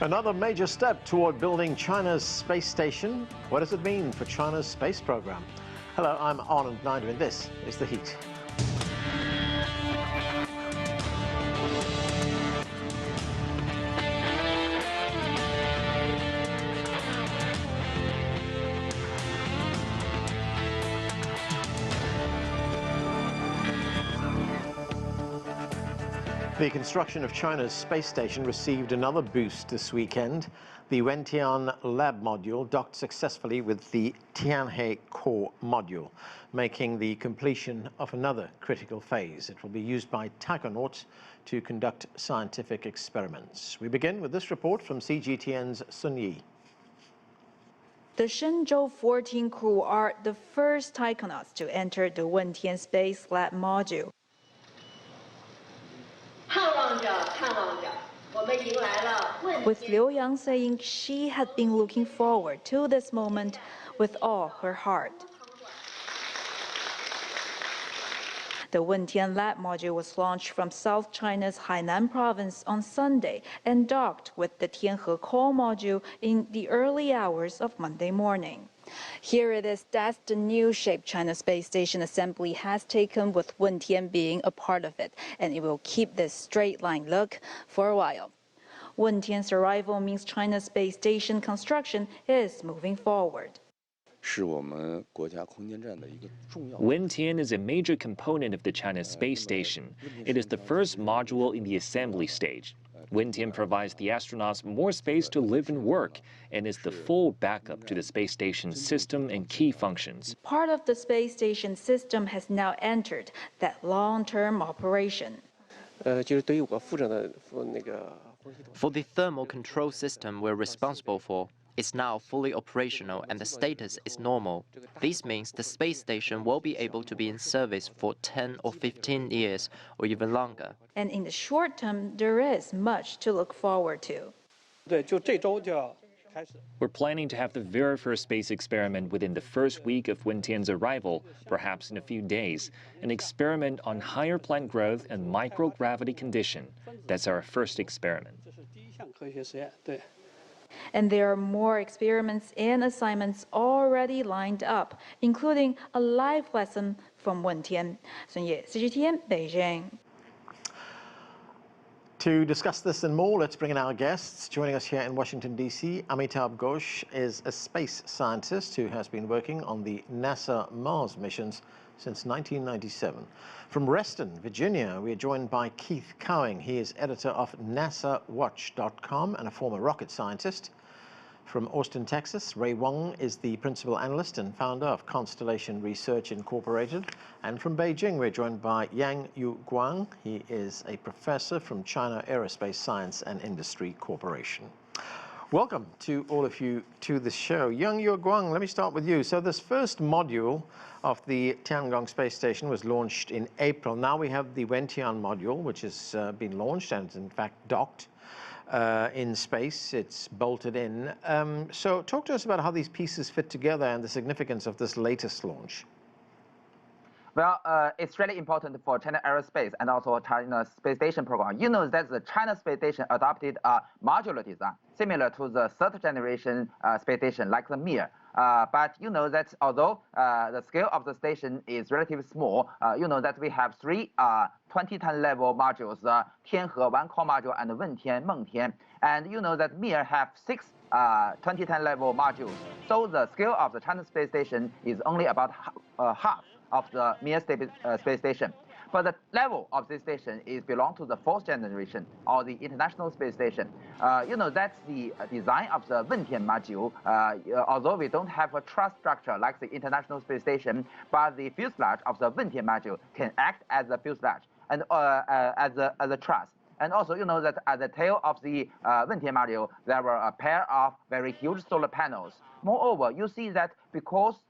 Another major step toward building China's space station. What does it mean for China's space program? Hello, I'm Anand Naidu, and this is The Heat. The construction of China's space station received another boost this weekend. The Wentian lab module docked successfully with the Tianhe core module, making the completion of another critical phase. It will be used by taikonauts to conduct scientific experiments. We begin with this report from CGTN's Sun Yi. The Shenzhou 14 crew are the first taikonauts to enter the Wentian Space Lab module. With Liu Yang saying she had been looking forward to this moment with all her heart. The Wentian Lab module was launched from South China's Hainan province on Sunday and docked with the Tianhe core module in the early hours of Monday morning. Here it is, that's the new shape China Space Station assembly has taken, with Wentian being a part of it, and it will keep this straight line look for a while. Wentian's arrival means China's space station construction is moving forward. Wentian is a major component of the China space station. It is the first module in the assembly stage. Wentian provides the astronauts more space to live and work and is the full backup to the space station's system and key functions. Part of the space station system has now entered that long-term operation. For the thermal control system we're responsible for, it's now fully operational and the status is normal. This means the space station will be able to be in service for 10 or 15 years or even longer. And in the short term, there is much to look forward to. We're planning to have the very first space experiment within the first week of Wentian's arrival, perhaps in a few days, an experiment on higher plant growth and microgravity condition. That's our first experiment. And there are more experiments and assignments already lined up, including a live lesson from Wentian. Sun Ye, CGTN, Beijing. To discuss this and more, let's bring in our guests. Joining us here in Washington, D.C., Amitabha Ghosh is a space scientist who has been working on the NASA Mars missions since 1997. From Reston, Virginia, we are joined by Keith Cowing. He is editor of NASAWatch.com and a former rocket scientist. From Austin, Texas, Wang is the principal analyst and founder of Constellation Research Incorporated. And from Beijing, we're joined by Yuguang. He is a professor from China Aerospace Science and Industry Corporation. Welcome to all of you to the show. Yuguang, let me start with you. So this first module of the Tiangong space station was launched in April. Now we have the Wentian module, which has been launched and in fact docked in space. It's bolted in. So talk to us about how these pieces fit together and the significance of this latest launch. Well, it's really important for China Aerospace and also China Space Station program. You know that the China Space Station adopted a modular design, similar to the third generation space station like the Mir. But you know that although the scale of the station is relatively small, you know that we have three 20-ton level modules, Tianhe one core module and Wentian, Mengtian. And you know that Mir have 6 20-ton level modules. So the scale of the China Space Station is only about half of the Mir space station. But the level of this station is belong to the 4th generation, or the International Space Station. You know, that's the design of the Wentian module. Although we don't have a truss structure like the International Space Station, but the fuselage of the Wentian module can act as a fuselage and as a truss. And also, you know that at the tail of the Wentian module, there were a pair of very huge solar panels. Moreover, you see that because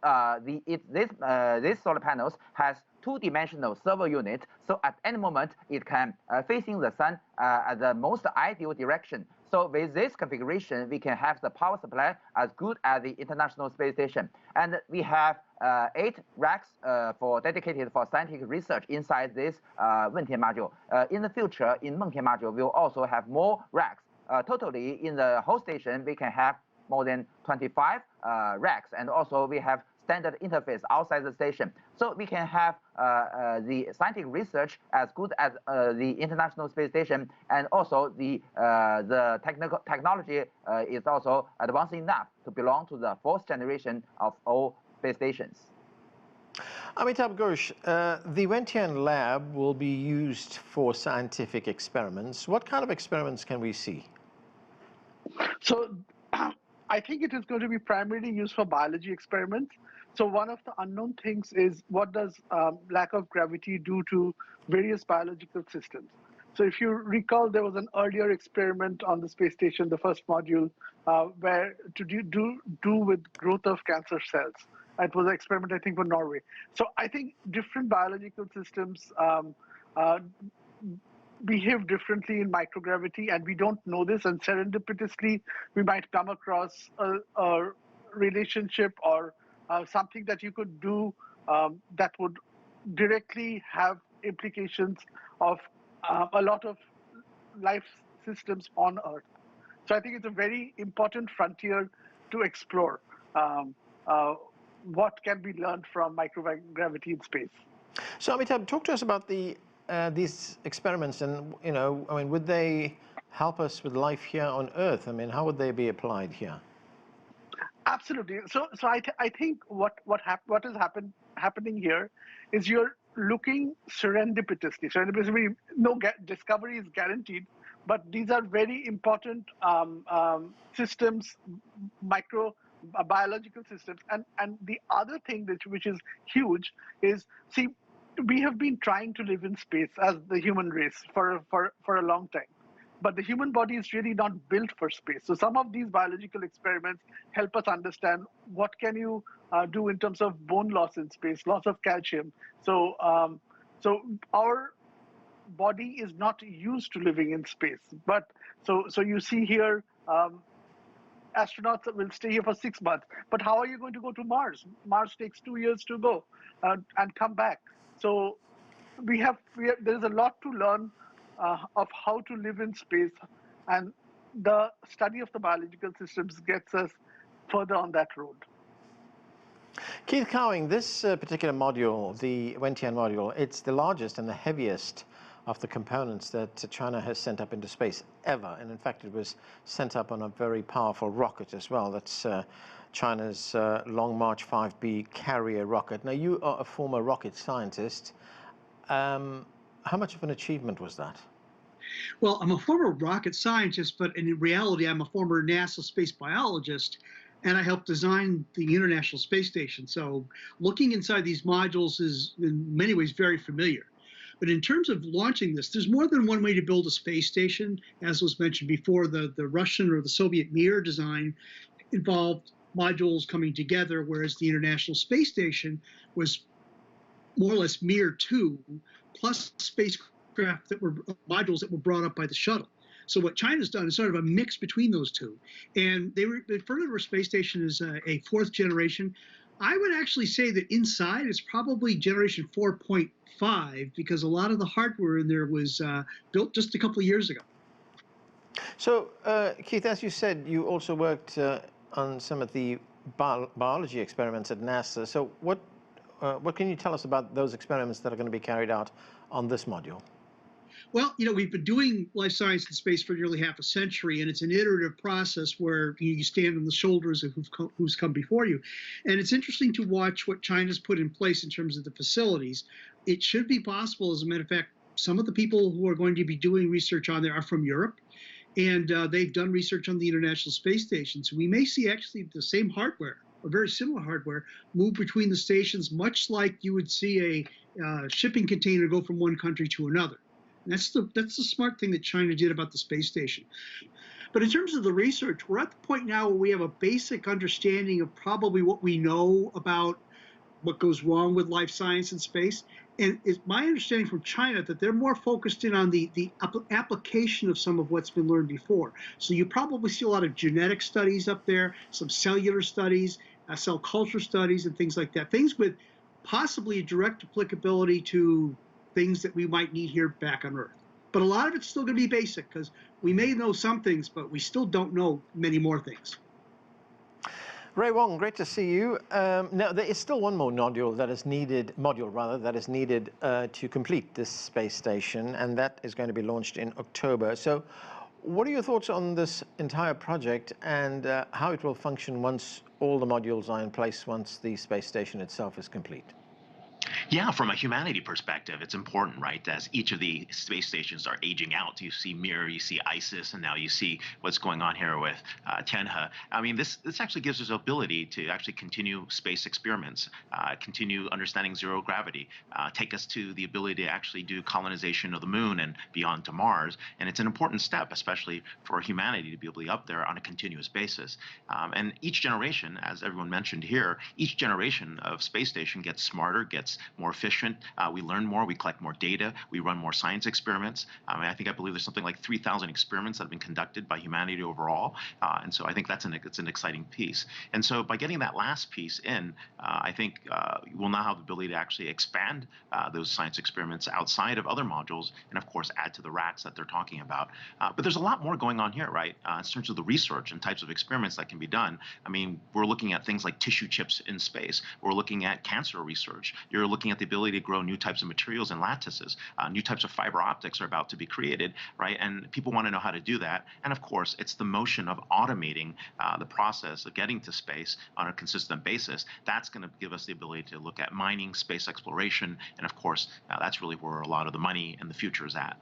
these solar panels has 2-dimensional servo unit, so at any moment it can facing the sun at the most ideal direction. So with this configuration, we can have the power supply as good as the International Space Station. And we have 8 racks dedicated for scientific research inside this Wentian module. In the future, in Mengtian module, we'll also have more racks totally in the whole station, we can have more than 25 racks, and also we have standard interface outside the station. So we can have the scientific research as good as the International Space Station, and also the technology is also advanced enough to belong to the fourth generation of all space stations. Amitabha Ghosh, the Wentian lab will be used for scientific experiments. What kind of experiments can we see? So I think it is going to be primarily used for biology experiments. So one of the unknown things is, what does lack of gravity do to various biological systems? So if you recall, there was an earlier experiment on the space station, the first module, where to do with growth of cancer cells. It was an experiment, I think, for Norway. So I think different biological systems behave differently in microgravity, and we don't know this, and serendipitously we might come across a relationship or something that you could do that would directly have implications of a lot of life systems on Earth. So I think it's a very important frontier to explore what can be learned from microgravity in space. So Amitabh, talk to us about these experiments, and I mean, would they help us with life here on Earth? I mean, how would they be applied here? Absolutely. So I think what is happening here is you're looking serendipitously. Serendipitously, no discovery is guaranteed, but these are very important systems, biological systems. And the other thing which is huge is, see, we have been trying to live in space as the human race for a long time. But the human body is really not built for space. So some of these biological experiments help us understand what can you do in terms of bone loss in space, loss of calcium. So our body is not used to living in space. But so you see here, astronauts will stay here for 6 months. But how are you going to go to Mars? Mars takes 2 years to go and come back. So there's a lot to learn of how to live in space, and the study of the biological systems gets us further on that road. Keith Cowing, this particular module, the Wentian module, it's the largest and the heaviest of the components that China has sent up into space ever. And in fact, it was sent up on a very powerful rocket as well. That's China's Long March 5B carrier rocket. Now, you are a former rocket scientist. How much of an achievement was that? Well, I'm a former rocket scientist, but in reality, I'm a former NASA space biologist, and I helped design the International Space Station. So looking inside these modules is in many ways very familiar. But in terms of launching this, there's more than one way to build a space station. As was mentioned before, the Russian or the Soviet Mir design involved modules coming together, whereas the International Space Station was more or less Mir 2, plus spacecraft that were modules that were brought up by the shuttle. So what China's done is sort of a mix between those two. And they refer to our space station as a fourth generation. I would actually say that inside it's probably generation 4.5, because a lot of the hardware in there was built just a couple of years ago. So, Keith, as you said, you also worked on some of the biology experiments at NASA. So what can you tell us about those experiments that are going to be carried out on this module? Well, we've been doing life science in space for nearly half a century, and it's an iterative process where you stand on the shoulders of who's come before you. And it's interesting to watch what China's put in place in terms of the facilities. It should be possible, as a matter of fact, some of the people who are going to be doing research on there are from Europe, and they've done research on the International Space Station. So we may see actually the same hardware, or very similar hardware, move between the stations, much like you would see a shipping container go from one country to another. That's the smart thing that China did about the space station. But in terms of the research, we're at the point now where we have a basic understanding of probably what we know about what goes wrong with life science in space. And it's my understanding from China that they're more focused in on the application of some of what's been learned before. So you probably see a lot of genetic studies up there, some cellular studies, cell culture studies, and things like that. Things with possibly a direct applicability to things that we might need here back on Earth. But a lot of it's still going to be basic because we may know some things, but we still don't know many more things. Ray Wang, great to see you. Now, there is still one more module that is needed, to complete this space station, and that is going to be launched in October. So what are your thoughts on this entire project and how it will function once all the modules are in place, once the space station itself is complete? Yeah, from a humanity perspective, it's important, right? As each of the space stations are aging out, you see Mir, you see ISIS, and now you see what's going on here with Tianhe. I mean, this actually gives us the ability to actually continue space experiments, continue understanding zero gravity, take us to the ability to actually do colonization of the moon and beyond to Mars. And it's an important step, especially for humanity, to be able to be up there on a continuous basis. And each generation, as everyone mentioned here, each generation of space station gets smarter, gets more efficient. We learn more, we collect more data, we run more science experiments. I believe there's something like 3,000 experiments that have been conducted by humanity overall. And so I think it's an exciting piece. And so by getting that last piece in, I think we'll now have the ability to actually expand those science experiments outside of other modules and, of course, add to the racks that they're talking about. But there's a lot more going on here, right, in terms of the research and types of experiments that can be done. I mean, we're looking at things like tissue chips in space. We're looking at cancer research. You're looking at the ability to grow new types of materials and lattices. New types of fiber optics are about to be created, right? And people want to know how to do that. And of course, it's the motion of automating the process of getting to space on a consistent basis. That's going to give us the ability to look at mining, space exploration, and of course, that's really where a lot of the money and the future is at.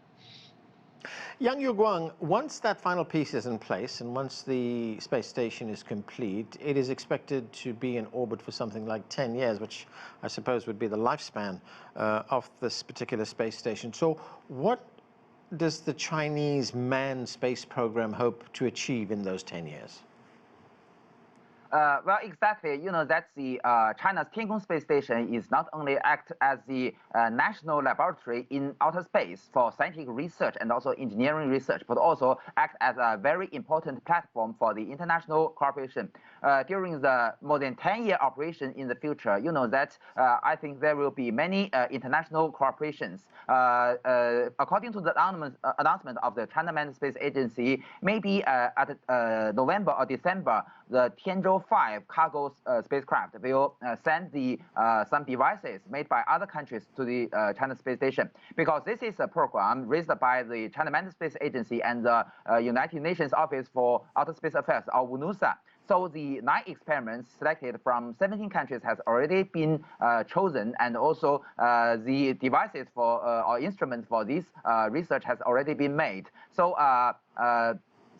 Yang Yuguang, once that final piece is in place and once the space station is complete, it is expected to be in orbit for something like 10 years, which I suppose would be the lifespan of this particular space station. So what does the Chinese manned space program hope to achieve in those 10 years? Well, exactly. You know, that's the China's Tianhe space station is not only act as the national laboratory in outer space for scientific research and also engineering research, but also act as a very important platform for the international cooperation. During the more than 10-year operation in the future, you know that I think there will be many international cooperations. According to the announcement of the China Manned Space Agency, maybe at November or December, the Tianzhou 5 cargo spacecraft will send some devices made by other countries to the China Space Station, because this is a program raised by the China Manned Space Agency and the United Nations Office for Outer Space Affairs, or UNUSA. So the 9 experiments selected from 17 countries has already been chosen, and also the devices for or instruments for this research has already been made. So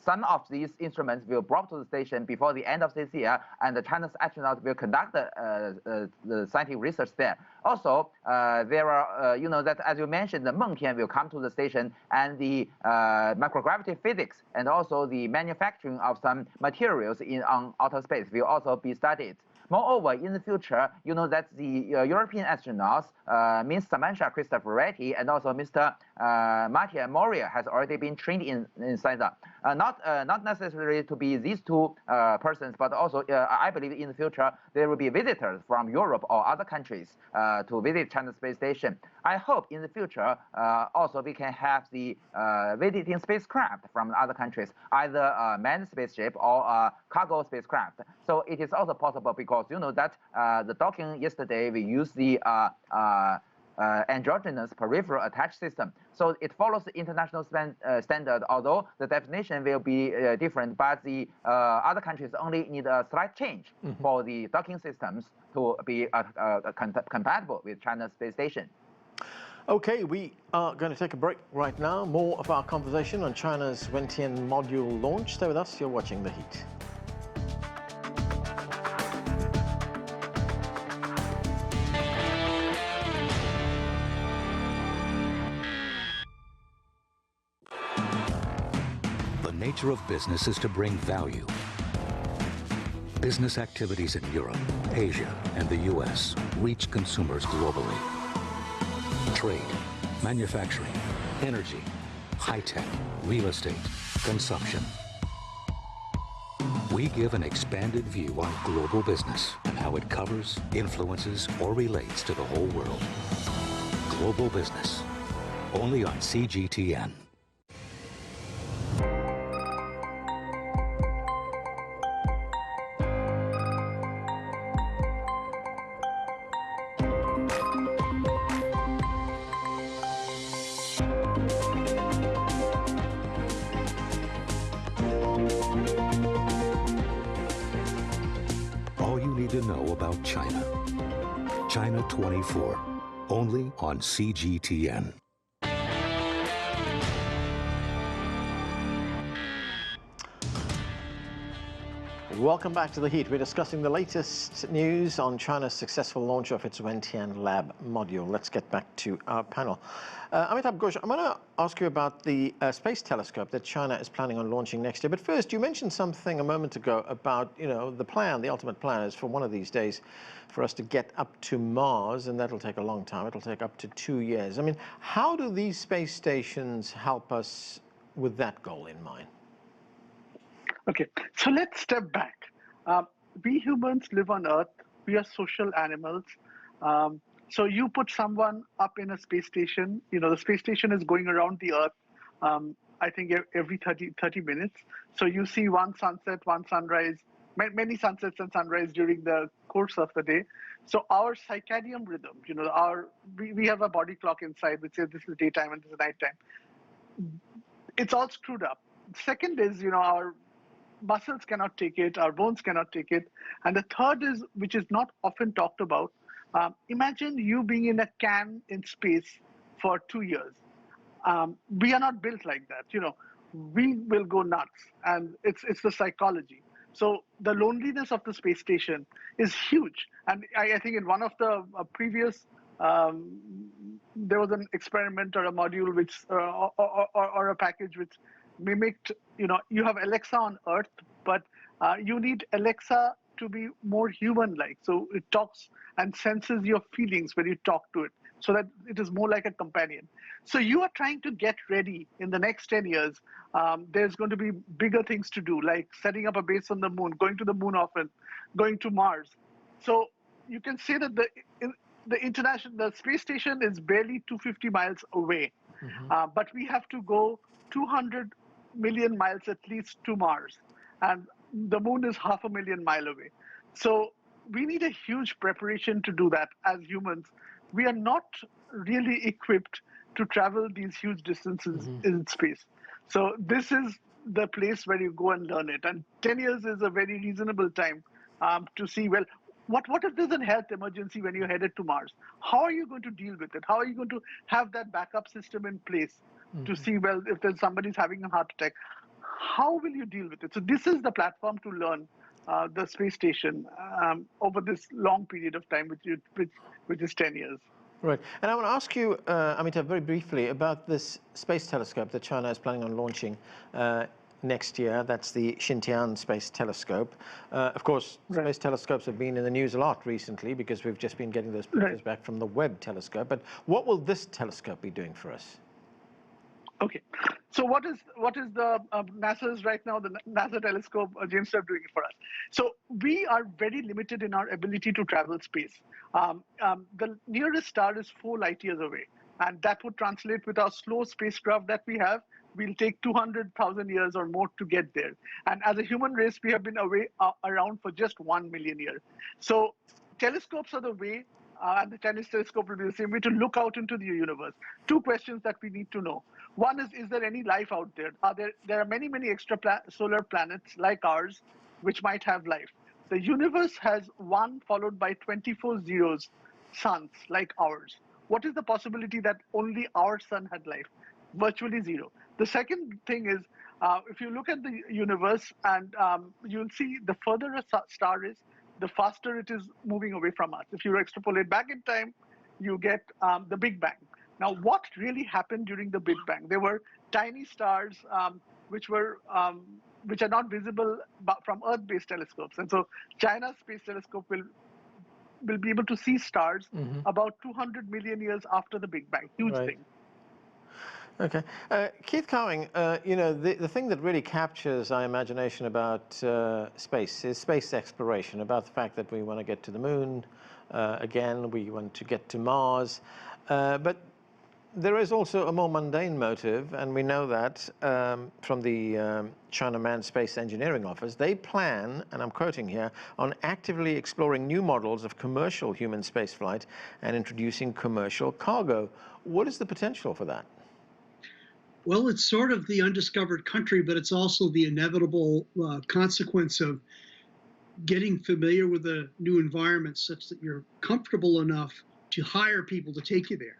some of these instruments will brought to the station before the end of this year, and the China's astronauts will conduct the scientific research there. Also, there are, you know, that as you mentioned, the Wentian will come to the station, and the microgravity physics and also the manufacturing of some materials on outer space will also be studied. Moreover, in the future, you know that the European astronauts, Ms. Samantha Cristoforetti and also Mr. Mattia Moria, has already been trained in Scienza. Not necessarily to be these two persons, but also I believe in the future there will be visitors from Europe or other countries to visit China Space Station. I hope in the future also we can have the visiting spacecraft from other countries, either a manned spaceship or a cargo spacecraft. So it is also possible, because you know that the docking yesterday we used the androgynous peripheral attach system. So it follows the international standard, although the definition will be different, but the other countries only need a slight change for the docking systems to be compatible with China's space station. Okay, we are going to take a break right now. More of our conversation on China's Wentian module launch. Stay with us, you're watching The Heat. The nature of business is to bring value. Business activities in Europe, Asia, and the US reach consumers globally. Trade, manufacturing, energy, high-tech, real estate, consumption. We give an expanded view on global business and how it covers, influences, or relates to the whole world. Global business. only on CGTN. All you need to know about China. China 24, only on CGTN. Welcome back to The Heat. We're discussing the latest news on China's successful launch of its Wentian lab module. Let's get back to our panel. Amitabha Ghosh, I'm going to ask you about the space telescope that China is planning on launching next year. But first, you mentioned something a moment ago about, the plan, the ultimate plan is for one of these days for us to get up to Mars, and that'll take a long time. It'll take up to 2 years. I mean, how do these space stations help us with that goal in mind? Okay, so let's step back. We humans live on Earth. We are social animals. So you put someone up in a space station. The space station is going around the Earth, I think, every 30 minutes. So you see one sunset, one sunrise, many sunsets and sunrise during the course of the day. So our circadian rhythm, we have a body clock inside which says this is daytime and this is nighttime. It's all screwed up. Second is, our muscles cannot take it, our bones cannot take it. And the third is, which is not often talked about, imagine you being in a can in space for 2 years. We are not built like that. We will go nuts, and it's the psychology. So the loneliness of the space station is huge. And I think in one of the previous, there was an experiment or a module which, or a package which mimicked, you have Alexa on Earth, but you need Alexa to be more human-like. So it talks and senses your feelings when you talk to it, so that it is more like a companion. So you are trying to get ready in the next 10 years. There's going to be bigger things to do, like setting up a base on the moon, going to the moon often, going to Mars. So you can say that the space station is barely 250 miles away, but we have to go 200 million miles at least to Mars, and the moon is 500,000 miles away. So we need a huge preparation to do that. As humans, we are not really equipped to travel these huge distances in space. So this is the place where you go and learn it. And 10 years is a very reasonable time to see, well, what if there's a health emergency when you're headed to Mars? How are you going to deal with it? How are you going to have that backup system in place to see, well, if there's somebody's having a heart attack, how will you deal with it? So this is the platform to learn the space station over this long period of time, which is 10 years. Right. And I want to ask you, Amitabh, very briefly about this space telescope that China is planning on launching next year. That's the Shintayan space telescope. Of course, space telescopes have been in the news a lot recently because we've just been getting those pictures back from the Webb telescope. But what will this telescope be doing for us? Okay, so what is the NASA's right now, the NASA telescope, James Webb, doing it for us? So we are very limited in our ability to travel space. The nearest star is 4 light years away, and that would translate with our slow spacecraft that we have. We'll take 200,000 years or more to get there. And as a human race, we have been around for just 1 million years. So telescopes are the way, and the Chinese telescope will be the same way, to look out into the universe. 2 questions that we need to know. One is there any life out there? There are many, many solar planets like ours, which might have life. The universe has 1 followed by 24 zeros suns like ours. What is the possibility that only our sun had life? Virtually 0. The second thing is, if you look at the universe, and you'll see the further a star is, the faster it is moving away from us. If you extrapolate back in time, you get the Big Bang. Now, what really happened during the Big Bang? There were tiny stars which are not visible from Earth-based telescopes, and so China's space telescope will be able to see stars about 200 million years after the Big Bang. Huge thing. Okay. Keith Cowing, the thing that really captures our imagination about space is space exploration, about the fact that we want to get to the moon again, we want to get to Mars. But There is also a more mundane motive, and we know that from the China Manned Space Engineering Office. They plan, and I'm quoting here, on actively exploring new models of commercial human spaceflight and introducing commercial cargo. What is the potential for that? Well, it's sort of the undiscovered country, but it's also the inevitable consequence of getting familiar with a new environment such that you're comfortable enough to hire people to take you there.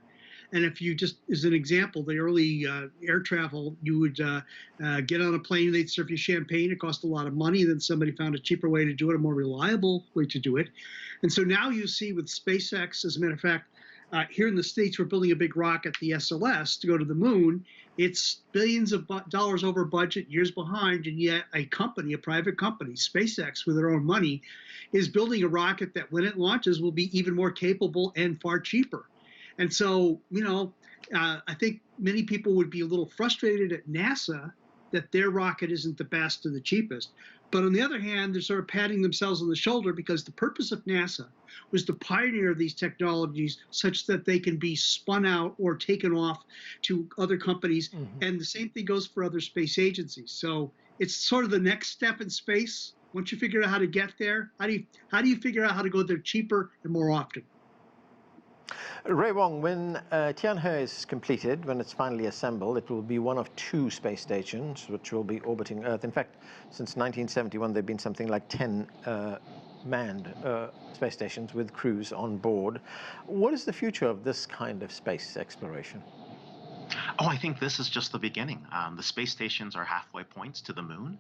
And if you just, as an example, the early air travel, you would get on a plane, they'd serve you champagne. It cost a lot of money. Then somebody found a cheaper way to do it, a more reliable way to do it. And so now you see with SpaceX, as a matter of fact, here in the States, we're building a big rocket, the SLS, to go to the moon. It's billions of dollars over budget, years behind, and yet a company, a private company, SpaceX, with their own money, is building a rocket that when it launches will be even more capable and far cheaper. And so, you know, I think many people would be a little frustrated at NASA that their rocket isn't the best or the cheapest. But on the other hand, they're sort of patting themselves on the shoulder because the purpose of NASA was to pioneer these technologies such that they can be spun out or taken off to other companies. Mm-hmm. And the same thing goes for other space agencies. So it's sort of the next step in space. Once you figure out how to get there, how do you figure out how to go there cheaper and more often? Ray Wang, when Tianhe is completed, when it's finally assembled, it will be one of 2 space stations which will be orbiting Earth. In fact, since 1971, there have been something like 10 manned space stations with crews on board. What is the future of this kind of space exploration? Oh, I think this is just the beginning. The space stations are halfway points to the moon,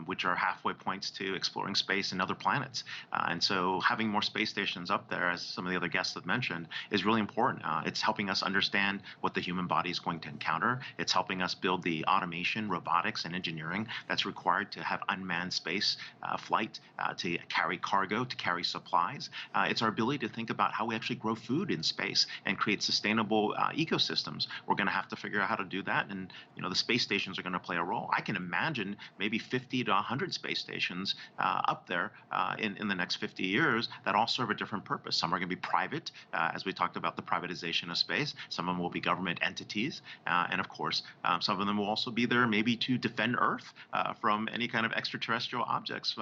which are halfway points to exploring space and other planets. And so having more space stations up there, as some of the other guests have mentioned, is really important. It's helping us understand what the human body is going to encounter. It's helping us build the automation, robotics, and engineering that's required to have unmanned space flight, to carry cargo, to carry supplies. It's our ability to think about how we actually grow food in space and create sustainable ecosystems. We're going to have to figure out how to do that, and the space stations are going to play a role. I can imagine maybe 50 to 100 space stations up there in the next 50 years that all serve a different purpose. Some are going to be private, as we talked about the privatization of space. Some of them will be government entities, and of course, some of them will also be there maybe to defend Earth from any kind of extraterrestrial objects.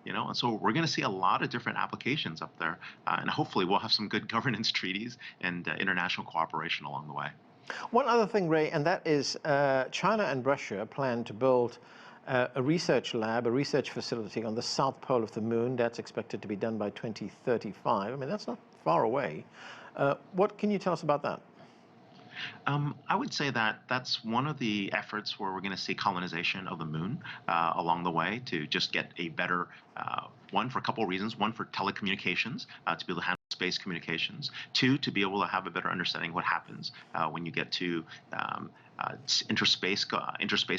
And so we're going to see a lot of different applications up there, and hopefully we'll have some good governance treaties and international cooperation along the way. One other thing, Ray, and that is China and Russia plan to build a research lab, a research facility on the south pole of the moon. That's expected to be done by 2035. I mean, that's not far away. What can you tell us about that? I would say that that's one of the efforts where we're going to see colonization of the moon along the way, to just get a better, one, for a couple of reasons. One, for telecommunications, to be able to handle space communications. 2, to be able to have a better understanding of what happens when you get to interspace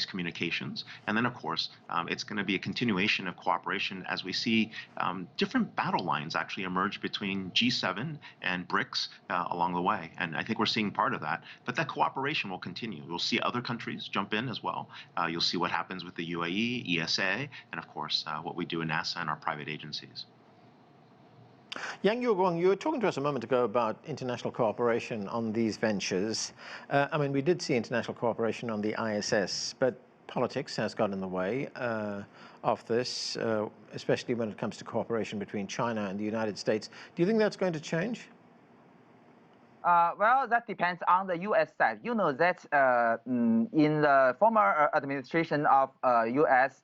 communications. And then, of course, it's going to be a continuation of cooperation as we see different battle lines actually emerge between G7 and BRICS along the way. And I think we're seeing part of that. But that cooperation will continue. We'll see other countries jump in as well. You'll see what happens with the UAE, ESA, and of course, what we do in NASA and our private agencies. Yang Yuguang, you were talking to us a moment ago about international cooperation on these ventures. I mean, we did see international cooperation on the ISS, but politics has got in the way of this, especially when it comes to cooperation between China and the United States. Do you think that's going to change? Well, that depends on the U.S. side. You know that in the former administration of U.S.,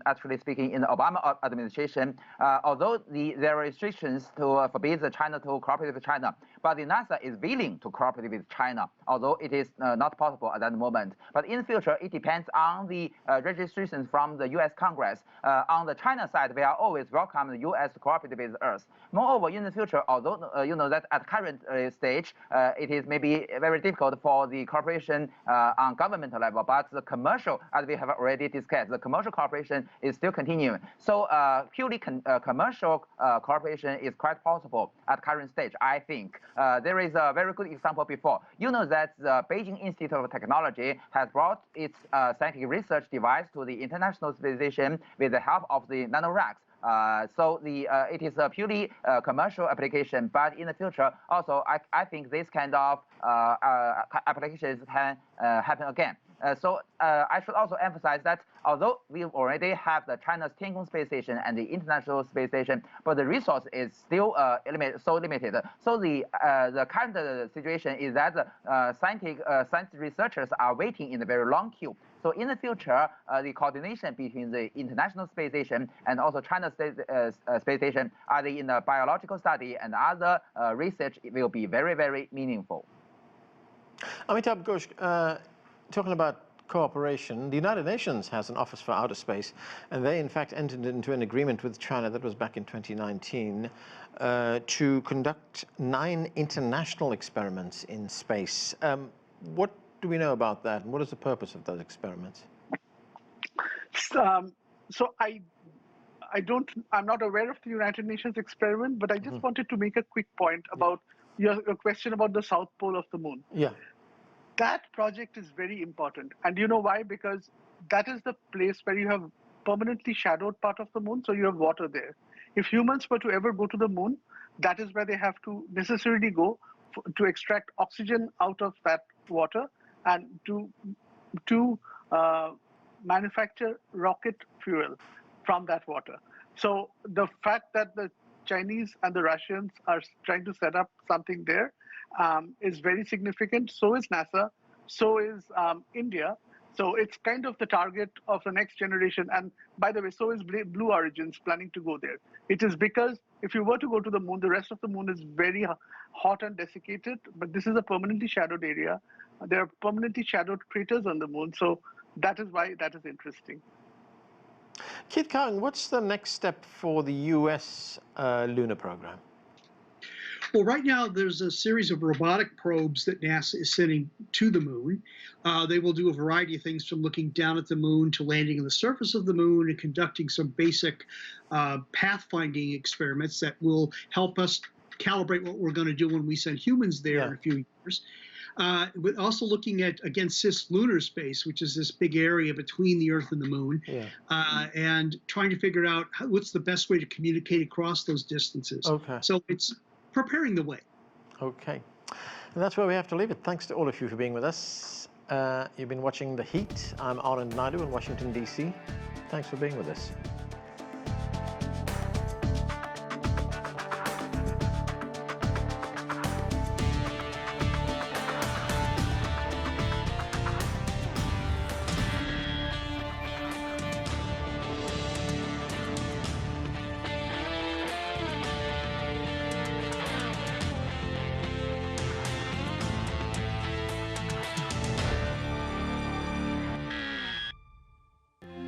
actually speaking, in the Obama administration, although there are restrictions to forbid China to cooperate with China, but the NASA is willing to cooperate with China, although it is not possible at that moment. But in the future, it depends on the registrations from the U.S. Congress. On the China side, we are always welcome the U.S. to cooperate with us. Moreover, in the future, although you know that at current stage, it is maybe very difficult for the cooperation on governmental level, but the commercial, as we have already discussed, the commercial cooperation is still continuing. So purely commercial cooperation is quite possible at current stage, I think. There is a very good example before. You know that the Beijing Institute of Technology has brought its scientific research device to the International Space Station with the help of the nanoracks. So it is a purely commercial application, but in the future, also I think this kind of applications can happen again. So I should also emphasize that although we already have the China's Tianhe space station and the International Space Station, but the resource is still limited. So the current situation is that scientific researchers are waiting in a very long queue. So in the future, the coordination between the International Space Station and also China's space station, either in the biological study and other research, will be very, very meaningful. Amitabha Ghosh, talking about cooperation, the United Nations has an Office for Outer Space, and they in fact entered into an agreement with China, that was back in 2019, to conduct 9 international experiments in space. What do we know about that, and what is the purpose of those experiments? So I'm not aware of the United Nations experiment, but I just wanted to make a quick point about your question about the South Pole of the Moon. Yeah. That project is very important. And you know why? Because that is the place where you have permanently shadowed part of the moon, so you have water there. If humans were to ever go to the moon, that is where they have to necessarily go to extract oxygen out of that water and to manufacture rocket fuel from that water. So the fact that the Chinese and the Russians are trying to set up something there is very significant. So is NASA, so is India. So it's kind of the target of the next generation. And by the way, so is Blue Origin's planning to go there. It is because if you were to go to the moon, the rest of the moon is very hot and desiccated, but this is a permanently shadowed area. There are permanently shadowed craters on the moon. So that is why that is interesting. Keith Kang, what's the next step for the US lunar program? Well, right now there's a series of robotic probes that NASA is sending to the moon. They will do a variety of things, from looking down at the moon to landing on the surface of the moon and conducting some basic pathfinding experiments that will help us calibrate what we're going to do when we send humans there in a few years. But also looking at, again, cislunar space, which is this big area between the Earth and the moon, and trying to figure out what's the best way to communicate across those distances. Okay. So it's preparing the way. Okay. And that's where we have to leave it. Thanks to all of you for being with us. You've been watching The Heat. I'm Anand Naidu in Washington, D.C. Thanks for being with us.